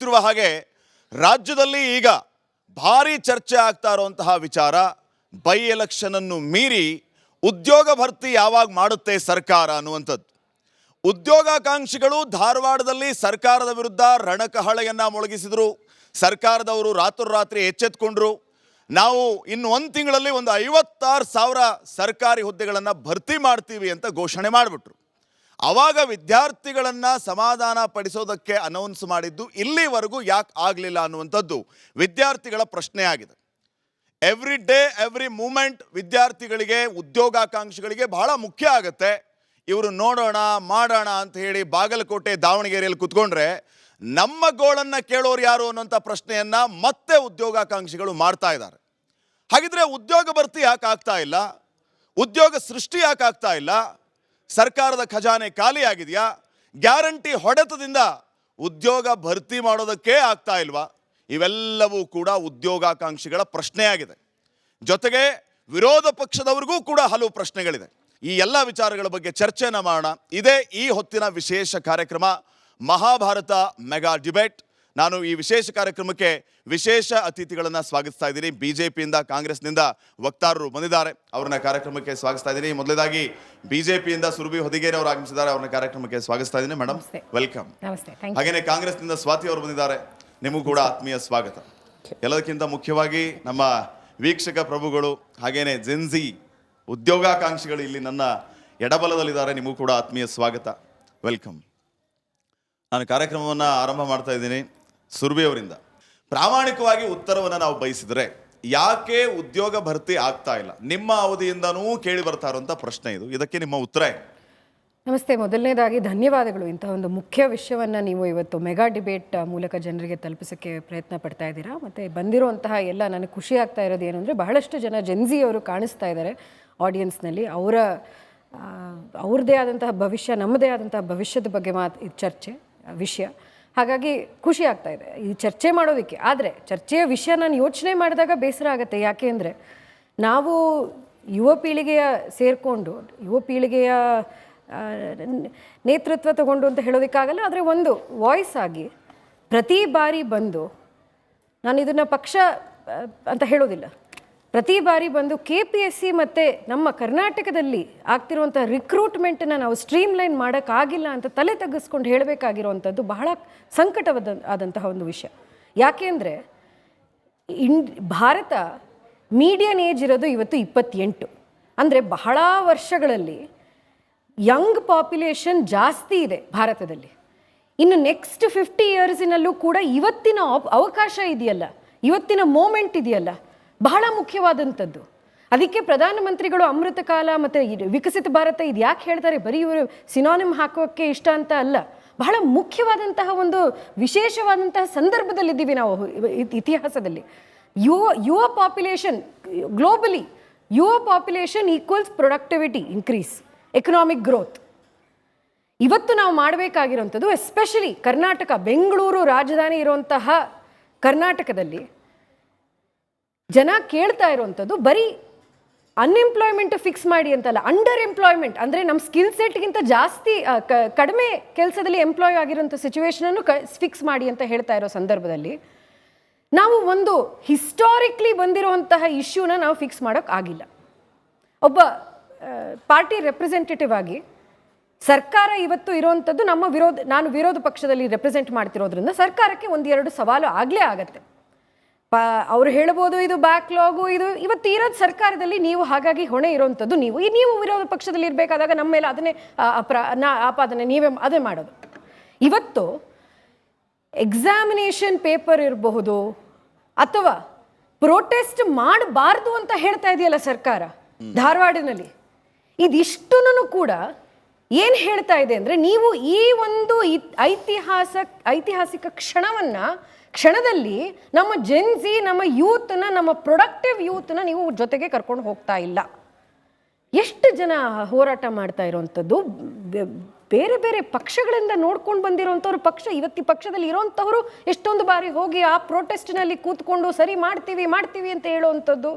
ಇರುವ ಹಾಗೆ ರಾಜ್ಯದಲ್ಲಿ ಈಗ ಭಾರಿ ಚರ್ಚೆ ಆಗ್ತಾ ಇರುವಂತಹ ವಿಚಾರ ಬೈ ಎಲೆಕ್ಷನ್ ಅನ್ನು ಮೀರಿ ಉದ್ಯೋಗ ಭರ್ತಿ ಯಾವಾಗ ಮಾಡುತ್ತೆ ಸರ್ಕಾರ ಅನ್ನುವಂಥದ್ದು. ಉದ್ಯೋಗಾಕಾಂಕ್ಷಿಗಳು ಧಾರವಾಡದಲ್ಲಿ ಸರ್ಕಾರದ ವಿರುದ್ಧ ರಣಕಹಳೆಯನ್ನ ಮೊಳಗಿಸಿದ್ರು. ಸರ್ಕಾರದವರು ರಾತ್ರೋರಾತ್ರಿ ಎಚ್ಚೆತ್ಕೊಂಡ್ರು. ನಾವು ಇನ್ನು ಒಂದು ತಿಂಗಳಲ್ಲಿ ಒಂದು 56,000 ಸರ್ಕಾರಿ ಹುದ್ದೆಗಳನ್ನು ಭರ್ತಿ ಮಾಡ್ತೀವಿ ಅಂತ ಘೋಷಣೆ ಮಾಡಿಬಿಟ್ರು. ಆವಾಗ ವಿದ್ಯಾರ್ಥಿಗಳನ್ನು ಸಮಾಧಾನ ಪಡಿಸೋದಕ್ಕೆ ಅನೌನ್ಸ್ ಮಾಡಿದ್ದು ಇಲ್ಲಿವರೆಗೂ ಯಾಕೆ ಆಗಲಿಲ್ಲ ಅನ್ನುವಂಥದ್ದು ವಿದ್ಯಾರ್ಥಿಗಳ ಪ್ರಶ್ನೆ ಆಗಿದೆ. ಎವ್ರಿ ಡೇ ಎವ್ರಿ ಮೂಮೆಂಟ್ ವಿದ್ಯಾರ್ಥಿಗಳಿಗೆ ಉದ್ಯೋಗಾಕಾಂಕ್ಷಿಗಳಿಗೆ ಬಹಳ ಮುಖ್ಯ ಆಗುತ್ತೆ. ಇವರು ನೋಡೋಣ ಮಾಡೋಣ ಅಂತ ಹೇಳಿ ಬಾಗಲಕೋಟೆ ದಾವಣಗೆರೆಯಲ್ಲಿ ಕೂತ್ಕೊಂಡ್ರೆ ನಮ್ಮ ಗೋಳನ್ನು ಕೇಳೋರು ಯಾರು ಅನ್ನೋಂಥ ಪ್ರಶ್ನೆಯನ್ನು ಮತ್ತೆ ಉದ್ಯೋಗಾಕಾಂಕ್ಷಿಗಳು ಮಾಡ್ತಾ ಇದ್ದಾರೆ. ಹಾಗಿದ್ರೆ ಉದ್ಯೋಗ ಭರ್ತಿ ಯಾಕೆ ಆಗ್ತಾ ಇಲ್ಲ, ಉದ್ಯೋಗ ಸೃಷ್ಟಿ ಯಾಕೆ ಆಗ್ತಾ ಇಲ್ಲ, ಸರ್ಕಾರದ ಖಜಾನೆ ಖಾಲಿ ಆಗಿದೆಯಾ, ಗ್ಯಾರಂಟಿ ಹೊಡೆತದಿಂದ ಉದ್ಯೋಗ ಭರ್ತಿ ಮಾಡೋದಕ್ಕೆ ಆಗ್ತಾ ಇಲ್ವಾ? ಇವೆಲ್ಲವೂ ಕೂಡ ಉದ್ಯೋಗಾಕಾಂಕ್ಷಿಗಳ ಪ್ರಶ್ನೆಯಾಗಿದೆ. ಜೊತೆಗೆ ವಿರೋಧ ಪಕ್ಷದವರಿಗೂ ಕೂಡ ಹಲವು ಪ್ರಶ್ನೆಗಳಿದೆ. ಈ ಎಲ್ಲ ವಿಚಾರಗಳ ಬಗ್ಗೆ ಚರ್ಚೆನ ಮಾಡೋಣ. ಇದೇ ಈ ಹೊತ್ತಿನ ವಿಶೇಷ ಕಾರ್ಯಕ್ರಮ ಮಹಾಭಾರತ ಮೆಗಾ ಡಿಬೇಟ್. ನಾನು ಈ ವಿಶೇಷ ಕಾರ್ಯಕ್ರಮಕ್ಕೆ ವಿಶೇಷ ಅತಿಥಿಗಳನ್ನು ಸ್ವಾಗತಿಸ್ತಾ ಇದ್ದೀನಿ. ಬಿಜೆಪಿಯಿಂದ ಕಾಂಗ್ರೆಸ್ನಿಂದ ವಕ್ತಾರರು ಬಂದಿದ್ದಾರೆ, ಅವ್ರನ್ನ ಕಾರ್ಯಕ್ರಮಕ್ಕೆ ಸ್ವಾಗತಿಸ್ತಾ ಇದ್ದೀನಿ. ಮೊದಲೇದಾಗಿ ಬಿಜೆಪಿಯಿಂದ ಸುರಭಿ ಹೊದಿಗೇರಿ ಅವರು ಆಗಮಿಸಿದ್ದಾರೆ, ಅವ್ರನ್ನ ಕಾರ್ಯಕ್ರಮಕ್ಕೆ ಸ್ವಾಗತಿಸ್ತಾ ಇದ್ದೀನಿ. Madam welcome. ಹಾಗೇನೆ ಕಾಂಗ್ರೆಸ್ನಿಂದ ಸ್ವಾತಿ ಅವರು ಬಂದಿದ್ದಾರೆ, ನಿಮಗೂ ಕೂಡ ಆತ್ಮೀಯ ಸ್ವಾಗತ. ಎಲ್ಲದಕ್ಕಿಂತ ಮುಖ್ಯವಾಗಿ ನಮ್ಮ ವೀಕ್ಷಕ ಪ್ರಭುಗಳು ಹಾಗೇನೆ ಜೆನ್ಜಿ ಉದ್ಯೋಗಾಕಾಂಕ್ಷಿಗಳು ಇಲ್ಲಿ ನನ್ನ ಎಡಬಲದಲ್ಲಿದ್ದಾರೆ, ನಿಮಗೂ ಕೂಡ ಆತ್ಮೀಯ ಸ್ವಾಗತ, ವೆಲ್ಕಮ್. ನಾನು ಕಾರ್ಯಕ್ರಮವನ್ನು ಆರಂಭ ಮಾಡ್ತಾ ಇದ್ದೀನಿ ಸುರಭಿ ಅವರಿಂದ. ಪ್ರಾಮಾಣಿಕವಾಗಿ ಉತ್ತರವನ್ನು ನಾವು ಬಯಸಿದರೆ ಯಾಕೆ ಉದ್ಯೋಗ ಭರ್ತಿ ಆಗ್ತಾ ಇಲ್ಲ, ನಿಮ್ಮ ಅವಧಿಯಿಂದನೂ ಕೇಳಿ ಬರ್ತಾ ಇರುವಂಥ ಪ್ರಶ್ನೆ ಇದು. ಇದಕ್ಕೆ ನಿಮ್ಮ ಉತ್ತರ ಏನು? ನಮಸ್ತೆ. ಮೊದಲನೇದಾಗಿ ಧನ್ಯವಾದಗಳು. ಇಂತಹ ಒಂದು ಮುಖ್ಯ ವಿಷಯವನ್ನು ನೀವು ಇವತ್ತು ಮೆಗಾ ಡಿಬೇಟ್ ಮೂಲಕ ಜನರಿಗೆ ತಲುಪಿಸೋಕ್ಕೆ ಪ್ರಯತ್ನ ಪಡ್ತಾ ಇದ್ದೀರಾ. ಮತ್ತು ಬಂದಿರುವಂತಹ ಎಲ್ಲ ನನಗೆ ಖುಷಿ ಆಗ್ತಾ ಇರೋದು ಏನು ಅಂದರೆ, ಬಹಳಷ್ಟು ಜನ ಜೆನ್ಜಿ ಅವರು ಕಾಣಿಸ್ತಾ ಇದ್ದಾರೆ ಆಡಿಯನ್ಸ್ನಲ್ಲಿ. ಅವ್ರದ್ದೇ ಆದಂತಹ ಭವಿಷ್ಯ, ನಮ್ಮದೇ ಆದಂತಹ ಭವಿಷ್ಯದ ಬಗ್ಗೆ ಚರ್ಚೆ ವಿಷಯ. ಹಾಗಾಗಿ ಖುಷಿ ಆಗ್ತಾ ಇದೆ ಈ ಚರ್ಚೆ ಮಾಡೋದಕ್ಕೆ. ಆದರೆ ಚರ್ಚೆಯ ವಿಷಯ ನಾನು ಯೋಚನೆ ಮಾಡಿದಾಗ ಬೇಸರ ಆಗುತ್ತೆ. ಯಾಕೆ ಅಂದರೆ, ನಾವು ಯುವ ಪೀಳಿಗೆಯ ಸೇರಿಕೊಂಡು ಯುವ ಪೀಳಿಗೆಯ ನೇತೃತ್ವ ತಗೊಂಡು ಅಂತ ಹೇಳೋದಕ್ಕಾಗಲ್ಲ. ಆದರೆ ಒಂದು ವಾಯ್ಸ್ ಆಗಿ ಪ್ರತಿ ಬಾರಿ ಬಂದು, ನಾನು ಇದನ್ನು ಪಕ್ಷ ಅಂತ ಹೇಳೋದಿಲ್ಲ, ಪ್ರತಿ ಬಾರಿ ಬಂದು KPSC ಮತ್ತು ನಮ್ಮ ಕರ್ನಾಟಕದಲ್ಲಿ ಆಗ್ತಿರುವಂಥ ರಿಕ್ರೂಟ್ಮೆಂಟನ್ನು ನಾವು ಸ್ಟ್ರೀಮ್ಲೈನ್ ಮಾಡೋಕ್ಕಾಗಿಲ್ಲ ಅಂತ ತಲೆ ತಗ್ಗಿಸ್ಕೊಂಡು ಹೇಳಬೇಕಾಗಿರುವಂಥದ್ದು ಬಹಳ ಆದಂತಹ ಒಂದು ವಿಷಯ. ಯಾಕೆ ಅಂದರೆ, ಭಾರತ ಮೀಡಿಯನ್ ಏಜ್ ಇರೋದು ಇವತ್ತು 28. ಅಂದರೆ ಬಹಳ ವರ್ಷಗಳಲ್ಲಿ ಯಂಗ್ ಪಾಪ್ಯುಲೇಷನ್ ಜಾಸ್ತಿ ಇದೆ ಭಾರತದಲ್ಲಿ. ಇನ್ನು ನೆಕ್ಸ್ಟ್ 50 ಇಯರ್ಸಿನಲ್ಲೂ ಕೂಡ ಇವತ್ತಿನ ಅವಕಾಶ ಇದೆಯಲ್ಲ, ಇವತ್ತಿನ ಮೂಮೆಂಟ್ ಇದೆಯಲ್ಲ, ಬಹಳ ಮುಖ್ಯವಾದಂಥದ್ದು. ಅದಕ್ಕೆ ಪ್ರಧಾನಮಂತ್ರಿಗಳು ಅಮೃತ ಕಾಲ ಮತ್ತು ವಿಕಸಿತ ಭಾರತ ಇದು ಯಾಕೆ ಹೇಳ್ತಾರೆ, ಬರೀ ಇವರು ಸಿನಾನಿಮ್ ಹಾಕೋಕ್ಕೆ ಇಷ್ಟ ಅಂತ ಅಲ್ಲ, ಬಹಳ ಮುಖ್ಯವಾದಂತಹ ಒಂದು ವಿಶೇಷವಾದಂತಹ ಸಂದರ್ಭದಲ್ಲಿದ್ದೀವಿ ನಾವು ಇತಿಹಾಸದಲ್ಲಿ. ಯುವ ಪಾಪ್ಯುಲೇಷನ್ ಗ್ಲೋಬಲಿ, ಯುವ population equals productivity increase, economic growth. ಇವತ್ತು ನಾವು ಮಾಡಬೇಕಾಗಿರೋಂಥದ್ದು, ಎಸ್ಪೆಷಲಿ ಕರ್ನಾಟಕ, ಬೆಂಗಳೂರು ರಾಜಧಾನಿ ಇರುವಂತಹ ಕರ್ನಾಟಕದಲ್ಲಿ ಜನ ಕೇಳ್ತಾ ಇರುವಂಥದ್ದು ಬರೀ ಅನ್ಎಂಪ್ಲಾಯ್ಮೆಂಟ್ ಫಿಕ್ಸ್ ಮಾಡಿ ಅಂತಲ್ಲ, ಅಂಡರ್ ಎಂಪ್ಲಾಯ್ಮೆಂಟ್ ಅಂದರೆ ನಮ್ಮ ಸ್ಕಿಲ್ ಸೆಟ್ಗಿಂತ ಜಾಸ್ತಿ ಕಡಿಮೆ ಕೆಲಸದಲ್ಲಿ ಎಂಪ್ಲಾಯ್ ಆಗಿರೋಂಥ ಸಿಚುವೇಶನನ್ನು ಫಿಕ್ಸ್ ಮಾಡಿ ಅಂತ ಹೇಳ್ತಾ ಇರೋ ಸಂದರ್ಭದಲ್ಲಿ ನಾವು ಒಂದು ಹಿಸ್ಟಾರಿಕ್ಲಿ ಬಂದಿರುವಂತಹ ಇಶ್ಯೂನ ನಾವು ಫಿಕ್ಸ್ ಮಾಡೋಕ್ಕಾಗಿಲ್ಲ. ಒಬ್ಬ ಪಾರ್ಟಿ ರೆಪ್ರೆಸೆಂಟೇಟಿವ್ ಆಗಿ ಸರ್ಕಾರ ಇವತ್ತು ಇರೋವಂಥದ್ದು ನಾನು ವಿರೋಧ ಪಕ್ಷದಲ್ಲಿ ರೆಪ್ರೆಸೆಂಟ್ ಮಾಡ್ತಿರೋದ್ರಿಂದ ಸರ್ಕಾರಕ್ಕೆ 1-2 ಸವಾಲು ಆಗಲೇ ಆಗತ್ತೆ. ಅವ್ರು ಹೇಳ್ಬೋದು ಇದು ಬ್ಯಾಕ್ಲಾಗು, ಇದು ಇವತ್ತು ಇರೋದು ಸರ್ಕಾರದಲ್ಲಿ, ನೀವು ಹಾಗಾಗಿ ಹೊಣೆ ಇರೋವಂಥದ್ದು ನೀವು ವಿರೋಧ ಪಕ್ಷದಲ್ಲಿ ಇರಬೇಕಾದಾಗ ನಮ್ಮ ಮೇಲೆ ಅದನ್ನೇ ಆಪಾದನೆ ನೀವೇ ಅದೇ ಮಾಡೋದು. ಇವತ್ತು ಎಕ್ಸಾಮಿನೇಷನ್ ಪೇಪರ್ ಇರಬಹುದು ಅಥವಾ ಪ್ರೊಟೆಸ್ಟ್ ಮಾಡಬಾರ್ದು ಅಂತ ಹೇಳ್ತಾ ಇದೆಯಲ್ಲ ಸರ್ಕಾರ ಧಾರವಾಡನಲ್ಲಿ, ಇದಿಷ್ಟನ್ನು ಕೂಡ ಏನು ಹೇಳ್ತಾ ಇದೆ ಅಂದರೆ, ನೀವು ಈ ಒಂದು ಐತಿಹಾಸಿಕ ಕ್ಷಣದಲ್ಲಿ ನಮ್ಮ ಜೆನ್ಜಿ, ನಮ್ಮ ಯೂತ್ನ, ನಮ್ಮ ಪ್ರೊಡಕ್ಟಿವ್ ಯೂತ್ನ ನೀವು ಜೊತೆಗೆ ಕರ್ಕೊಂಡು ಹೋಗ್ತಾ ಇಲ್ಲ. ಎಷ್ಟು ಜನ ಹೋರಾಟ ಮಾಡ್ತಾ ಇರೋವಂಥದ್ದು, ಬೇರೆ ಬೇರೆ ಪಕ್ಷಗಳಿಂದ ನೋಡ್ಕೊಂಡು ಬಂದಿರೋವಂಥವ್ರು, ಇವತ್ತಿ ಪಕ್ಷದಲ್ಲಿ ಇರೋವಂಥವ್ರು ಎಷ್ಟೊಂದು ಬಾರಿ ಹೋಗಿ ಆ ಪ್ರೊಟೆಸ್ಟ್ನಲ್ಲಿ ಕೂತ್ಕೊಂಡು ಸರಿ ಮಾಡ್ತೀವಿ ಅಂತ ಹೇಳುವಂಥದ್ದು.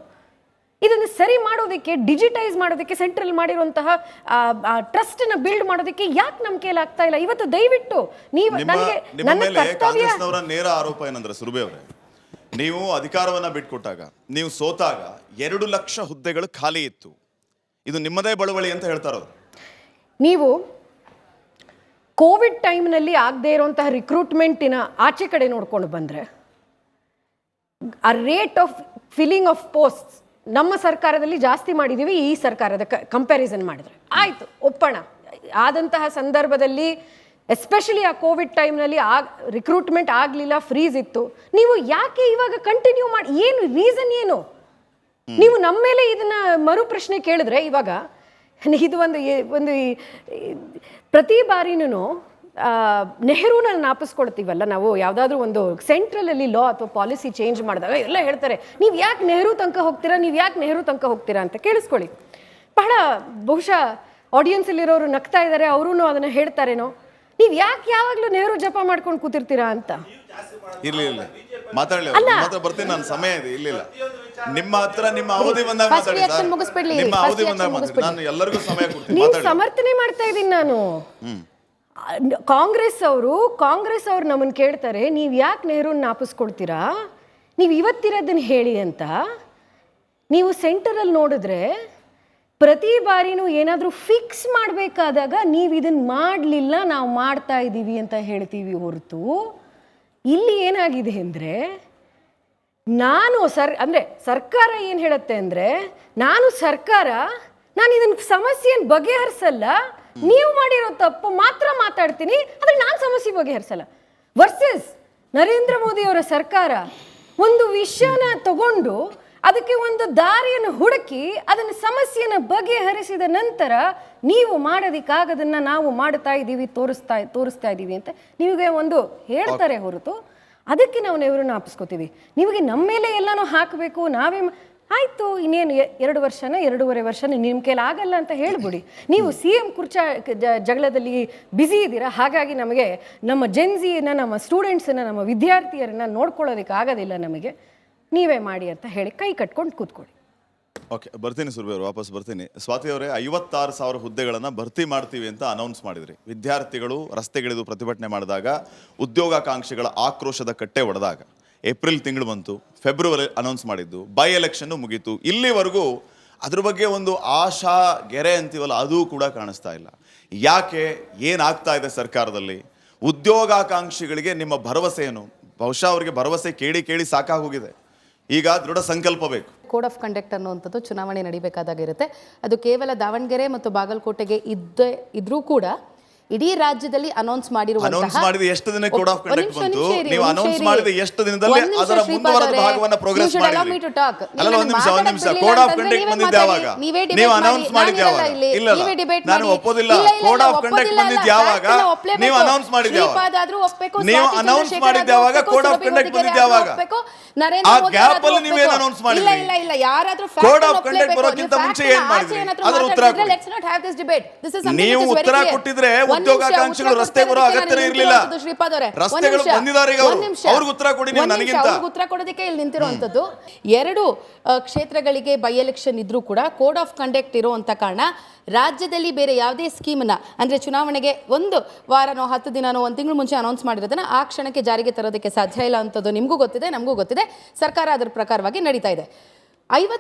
ಇದನ್ನು ಸರಿ ಮಾಡೋದಕ್ಕೆ, ಡಿಜಿಟೈಸ್ ಮಾಡೋದಕ್ಕೆ, ಸೆಂಟ್ರಲ್ ಮಾಡಿರುವಂತಹ ಟ್ರಸ್ಟನ್ನು ಬಿಲ್ಡ್ ಮಾಡೋದಕ್ಕೆ ಯಾಕೆ ನಮ್ಮ ಕೈಲಿ ಆಗ್ತಾ ಇಲ್ಲ? ಇವತ್ತು ದಯವಿಟ್ಟು ನೀವು ನನಗೆ ನಿಮ್ಮ ಮೇಲೆ ಕಾಂಗ್ರೆಸ್ನವರ ನೇರ ಆರೋಪ ಏನಂದ್ರೆ ಸುರಭಿ ಅವರೇ, ನೀವು ಅಧಿಕಾರವನ್ನ ಬಿಟ್ಕೊಟ್ಟಾಗ, ನೀವು ಸೋತಾಗ 2 ಲಕ್ಷ ಹುದ್ದೆಗಳು ಖಾಲಿ ಇತ್ತು. ಇದು ನಿಮ್ಮದೇ ಬಳುವಳಿ ಅಂತ ಹೇಳ್ತಾರ. ನೀವು ಕೋವಿಡ್ ಟೈಮ್ನಲ್ಲಿ ಆಗದೆ ಇರುವಂತಹ ರಿಕ್ರೂಟ್ಮೆಂಟಿನ ಆಚೆ ಕಡೆ ನೋಡ್ಕೊಂಡು ಬಂದರೆ, ಆ rate of filling of posts ನಮ್ಮ ಸರ್ಕಾರದಲ್ಲಿ ಜಾಸ್ತಿ ಮಾಡಿದ್ದೀವಿ ಈ ಸರ್ಕಾರದ ಕಂಪ್ಯಾರಿಸನ್ ಮಾಡಿದ್ರೆ. ಆಯಿತು, ಒಪ್ಪೋಣ. ಆದಂತಹ ಸಂದರ್ಭದಲ್ಲಿ ಎಸ್ಪೆಷಲಿ ಆ ಕೋವಿಡ್ ಟೈಮ್ನಲ್ಲಿ ರಿಕ್ರೂಟ್ಮೆಂಟ್ ಆಗಲಿಲ್ಲ, ಫ್ರೀಸ್ ಇತ್ತು. ನೀವು ಯಾಕೆ ಇವಾಗ ಕಂಟಿನ್ಯೂ ಮಾಡಿ? ಏನು ರೀಸನ್ ಏನು? ನೀವು ನಮ್ಮ ಮೇಲೆ ಇದನ್ನ ಮರು ಪ್ರಶ್ನೆ ಕೇಳಿದ್ರೆ, ಇವಾಗ ಇದು ಒಂದು ಪ್ರತಿ ಬಾರಿನೂ ನೆಹರೂನ ನಾಪಿಸ್ಕೊಳ್ತೀವಲ್ಲ ನಾವು, ಯಾವುದಾದ್ರೂ ಒಂದು ಸೆಂಟ್ರಲಲ್ಲಿ ಲಾ ಅಥವಾ ಪಾಲಿಸಿ ಚೇಂಜ್ ಮಾಡಿದಾಗ ಎಲ್ಲ ಹೇಳ್ತಾರೆ, ನೀವು ಯಾಕೆ ನೆಹರು ತನಕ ಹೋಗ್ತೀರಾ, ನೀವು ಯಾಕೆ ನೆಹರು ತನಕ ಹೋಗ್ತೀರಾ ಅಂತ. ಕೇಳಿಸ್ಕೊಳ್ಳಿ, ಬಹಳ ಬಹುಶಃ ಆಡಿಯನ್ಸಲ್ಲಿರೋರು ನಗ್ತಾ ಇದ್ದಾರೆ, ಅವರೂ ಅದನ್ನು ಹೇಳ್ತಾರೇನೋ, ನೀವು ಯಾಕೆ ಯಾವಾಗಲೂ ನೆಹರು ಜಪ ಮಾಡ್ಕೊಂಡು ಕೂತಿರ್ತೀರಾ ಅಂತ. ಇರ್ಲಿ ಮಾತಾಡಲಿ, ಬರ್ತೀನಿ, ನಾನು ಸಮಯ ಇದೆ. ಇಲ್ಲ ನಿಮ್ಮ ಹತ್ರ ನಿಮ್ಮ ಅವಧಿ ಬಂದಾಗ ಮಾತಾಡಿ, ನಿಮ್ಮ ಅವಧಿ ಬಂದಾಗ ಮಾತಾಡಿ, ನಾನು ಎಲ್ಲರಿಗೂ ಸಮಯ ಕೊಡ್ತೀನಿ. ನೀವು ಸಮರ್ಥನೆ ಮಾಡ್ತಾ ಇದ್ದೀನಿ ನಾನು. ಕಾಂಗ್ರೆಸ್ ಅವರು ನಮ್ಮನ್ನು ಕೇಳ್ತಾರೆ, ನೀವು ಯಾಕೆ ನೆಹರೂನ ನಾಪಿಸ್ಕೊಳ್ತೀರಾ, ನೀವು ಇವತ್ತಿರೋದನ್ನ ಹೇಳಿ ಅಂತ. ನೀವು ಸೆಂಟರಲ್ಲಿ ನೋಡಿದ್ರೆ ಪ್ರತಿ ಬಾರಿನೂ ಏನಾದರೂ ಫಿಕ್ಸ್ ಮಾಡಬೇಕಾದಾಗ ನೀವು ಇದನ್ನು ಮಾಡಲಿಲ್ಲ, ನಾವು ಮಾಡ್ತಾ ಇದ್ದೀವಿ ಅಂತ ಹೇಳ್ತೀವಿ ಹೊರತು, ಇಲ್ಲಿ ಏನಾಗಿದೆ ಅಂದರೆ, ಸರ್ಕಾರ ಏನು ಹೇಳುತ್ತೆ ಅಂದರೆ, ನಾನು ಇದನ್ನ ಸಮಸ್ಯೆಯನ್ನು ಬಗೆಹರಿಸಲ್ಲ, ನೀವು ಮಾಡಿರೋ ತಪ್ಪು ಮಾತ್ರ ಮಾತಾಡ್ತೀನಿ, ಆದ್ರೆ ನಾನು ಸಮಸ್ಯೆ ಬಗೆಹರಿಸಲ್ಲ. ವರ್ಸಸ್ ನರೇಂದ್ರ ಮೋದಿ ಅವರ ಸರ್ಕಾರ ಒಂದು ವಿಷಯನ ತಗೊಂಡು ಅದಕ್ಕೆ ಒಂದು ದಾರಿಯನ್ನು ಹುಡುಕಿ ಅದನ್ನ ಸಮಸ್ಯೆನ ಬಗೆಹರಿಸಿದ ನಂತರ ನೀವು ಮಾಡೋದಕ್ಕಾಗದನ್ನ ನಾವು ಮಾಡ್ತಾ ಇದ್ದೀವಿ, ತೋರಿಸ್ತಾ ಇದ್ದೀವಿ ಅಂತ ನಿಮಗೆ ಒಂದು ಹೇಳ್ತಾರೆ ಹೊರತು, ಅದಕ್ಕೆ ನಾವು ನೆಹರೂನ ನಾಪಿಸ್ಕೋತೀವಿ. ನಿಮಗೆ ನಮ್ಮ ಮೇಲೆ ಎಲ್ಲನೂ ಹಾಕಬೇಕು, ನಾವೇ ಆಯಿತು, ಇನ್ನೇನು 2 ವರ್ಷನ 2.5 ವರ್ಷನ ನಿಮ್ಮ ಕೈಲಿ ಆಗಲ್ಲ ಅಂತ ಹೇಳ್ಬಿಡಿ. ನೀವು CM ಕುರ್ಚಾ ಜಗಳದಲ್ಲಿ ಬ್ಯುಸಿ ಇದ್ದೀರಾ, ಹಾಗಾಗಿ ನಮಗೆ ನಮ್ಮ ಜೆನ್ಸಿನ, ನಮ್ಮ ಸ್ಟೂಡೆಂಟ್ಸನ್ನ, ನಮ್ಮ ವಿದ್ಯಾರ್ಥಿಯರನ್ನ ನೋಡ್ಕೊಳ್ಳೋದಕ್ಕೆ ಆಗೋದಿಲ್ಲ, ನಮಗೆ ನೀವೇ ಮಾಡಿ ಅಂತ ಹೇಳಿ ಕೈ ಕಟ್ಕೊಂಡು ಕೂತ್ಕೊಳ್ಳಿ. ಓಕೆ, ಬರ್ತೀನಿ ಸುರಭಿ ಅವರು, ವಾಪಸ್ ಬರ್ತೀನಿ. ಸ್ವಾತಿ ಅವರೇ, 56,000 ಹುದ್ದೆಗಳನ್ನು ಭರ್ತಿ ಮಾಡ್ತೀವಿ ಅಂತ ಅನೌನ್ಸ್ ಮಾಡಿದ್ರಿ. ವಿದ್ಯಾರ್ಥಿಗಳು ರಸ್ತೆಗಿಳಿದು ಪ್ರತಿಭಟನೆ ಮಾಡಿದಾಗ, ಉದ್ಯೋಗಾಕಾಂಕ್ಷಿಗಳ ಆಕ್ರೋಶದ ಕಟ್ಟೆ ಒಡೆದಾಗ, ಏಪ್ರಿಲ್ ತಿಂಗಳು ಬಂತು, ಫೆಬ್ರವರಿ ಅನೌನ್ಸ್ ಮಾಡಿದ್ದು, ಬೈ ಎಲೆಕ್ಷನ್ನು ಮುಗೀತು. ಇಲ್ಲಿವರೆಗೂ ಅದ್ರ ಬಗ್ಗೆ ಒಂದು ಆಶಾ ಗೆರೆ ಅಂತೀವಲ್ಲ, ಅದು ಕೂಡ ಕಾಣಿಸ್ತಾ ಇಲ್ಲ. ಯಾಕೆ? ಏನಾಗ್ತಾ ಇದೆ ಸರ್ಕಾರದಲ್ಲಿ? ಉದ್ಯೋಗಾಕಾಂಕ್ಷಿಗಳಿಗೆ ನಿಮ್ಮ ಭರವಸೆ ಏನು? ಬಹುಶಃ ಅವರಿಗೆ ಭರವಸೆ ಕೇಳಿ ಸಾಕಾಗೋಗಿದೆ. ಈಗ ದೃಢ ಸಂಕಲ್ಪ ಬೇಕು. ಕೋಡ್ ಆಫ್ ಕಂಡಕ್ಟ್ ಅನ್ನುವಂಥದ್ದು ಚುನಾವಣೆ ನಡೀಬೇಕಾದಾಗ ಇರುತ್ತೆ. ಅದು ಕೇವಲ ದಾವಣಗೆರೆ ಮತ್ತು ಬಾಗಲಕೋಟೆಗೆ ಇದ್ರೂ ಕೂಡ ಇಡೀ ರಾಜ್ಯದಲ್ಲಿ ಅನೌನ್ಸ್ ಮಾಡಿದ ಎಷ್ಟು ದಿನ ಕೋಡ್ ಆಫ್ ಕಂಡಕ್ಟ್ ಬಂತು? ನೀವು ಅನೌನ್ಸ್ ಮಾಡಿದ ಎಷ್ಟು ದಿನದಲ್ಲಿ ಅದರ ಮುಂದುವರೆದ ಭಾಗವನ್ನ ಪ್ರೋಗ್ರೆಸ್ ಮಾಡಿದ್ರಿ? ಅಲ್ಲ, ಒಂದು ನಿಮಿಷ, ಕೋಡ್ ಆಫ್ ಕಂಡಕ್ಟ್ ಬಂದಿದ್ದು ಯಾವಾಗ? ನೀವು ಅನೌನ್ಸ್ ಮಾಡಿದ್ದು ಯಾವಾಗ? ಇಲ್ಲ, ನಾನು ಒಪ್ಪೋದಿಲ್ಲ. ಕೋಡ್ ಆಫ್ ಕಂಡಕ್ಟ್ ಬಂದಿದ್ದು ಯಾವಾಗ? ನೀವು ಅನೌನ್ಸ್ ಮಾಡಿದ್ದು ಯಾವಾಗ? ನೀವು ಅನೌನ್ಸ್ ಮಾಡಿದ್ದು ಯಾವಾಗ? ಕೋಡ್ ಆಫ್ ಕಂಡಕ್ಟ್ ಬಂದಿದ್ದು ಯಾವಾಗ? ಆ ಗ್ಯಾಪ್ ಅಲ್ಲಿ ನೀವೇನು ಅನೌನ್ಸ್ ಮಾಡಿದ್ರಿ? ಕೋಡ್ ಆಫ್ ಕಂಡಕ್ಟ್ ಬರೋಕ್ಕಿಂತ ಮುಂಚೆ ಏನ್ ಮಾಡಿದ್ರಿ? ಅದರ ಉತ್ತರ ಕೊಡಿ. ನೀವು ಉತ್ತರ ಕೊಟ್ಟಿದ್ರೆ ಉದ್ಯೋಗಾಕಾಂಕ್ಷಿಗಳು ರಸ್ತೆ ಬರೋ ಅಗತ್ಯ ಇರಲಿಲ್ಲ. ರಸ್ತೆಗಳು ಬಂದಿದ್ದಾರೆ, ಈಗ ಅವ್ರಿಗೆ ಉತ್ತರ ಕೊಡಿ. ನೀವು ನನಗಿಂತ ಉತ್ತರ ಕೊಡೋದಕ್ಕೆ ಇಲ್ಲಿ ನಿಂತಿರುವಂತದ್ದು 2 ಕ್ಷೇತ್ರಗಳಿಗೆ ಬೈ ಎಲೆಕ್ಷನ್ ಇದ್ರೂ ಕೂಡ ಕೋಡ್ ಆಫ್ ಕಂಡಕ್ಟ್ ಇರುವಂತ ಕಾರಣ ರಾಜ್ಯದಲ್ಲಿ ಬೇರೆ ಯಾವುದೇ ಸ್ಕೀಮ್ನ, ಅಂದ್ರೆ ಚುನಾವಣೆಗೆ 1 ವಾರನೋ 10 ದಿನನೋ 1 ತಿಂಗಳು ಮುಂಚೆ ಅನೌನ್ಸ್ ಮಾಡಿರೋದನ್ನ ಆ ಕ್ಷಣಕ್ಕೆ ಜಾರಿಗೆ ತರೋದಕ್ಕೆ ಸಾಧ್ಯ ಇಲ್ಲ ಅಂತದ್ದು ನಿಮಗೂ ಗೊತ್ತಿದೆ, ನಮಗೂ ಗೊತ್ತಿದೆ. ಸರ್ಕಾರ ಅದರ ಪ್ರಕಾರವಾಗಿ ನಡೀತಾ ಇದೆ.